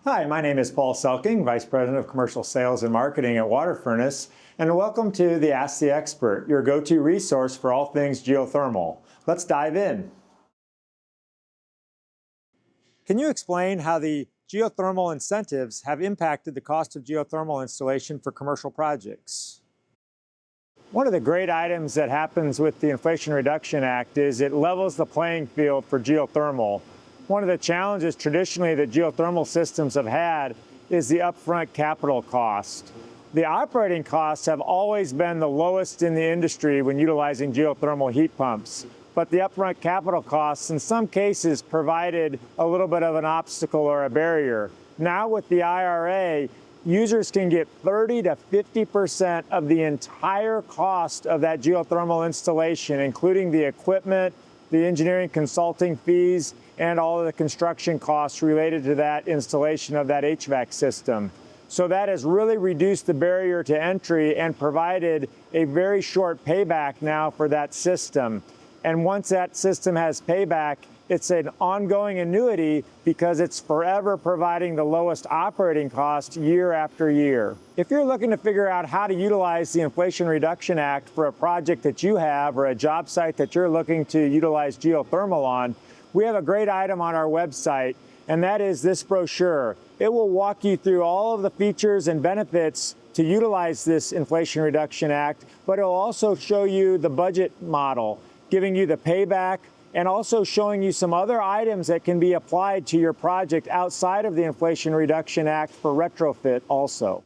Hi, my name is Paul Selking, Vice President of Commercial Sales and Marketing at WaterFurnace, and welcome to the Ask the Expert, your go-to resource for all things geothermal. Let's dive in. Can you explain how the geothermal incentives have impacted the cost of geothermal installation for commercial projects? One of the great items that happens with the Inflation Reduction Act is it levels the playing field for geothermal. One of the challenges traditionally that geothermal systems have had is the upfront capital cost. The operating costs have always been the lowest in the industry when utilizing geothermal heat pumps, but the upfront capital costs in some cases provided a little bit of an obstacle or a barrier. Now with the IRA, users can get 30 to 50% of the entire cost of that geothermal installation, including the equipment, the engineering consulting fees, and all of the construction costs related to that installation of that HVAC system. So that has really reduced the barrier to entry and provided a very short payback now for that system. And once that system has payback, it's an ongoing annuity because it's forever providing the lowest operating cost year after year. If you're looking to figure out how to utilize the Inflation Reduction Act for a project that you have or a job site that you're looking to utilize geothermal on, we have a great item on our website, and that is this brochure. It will walk you through all of the features and benefits to utilize this Inflation Reduction Act, but it will also show you the budget model, giving you the payback, and also showing you some other items that can be applied to your project outside of the Inflation Reduction Act for retrofit also.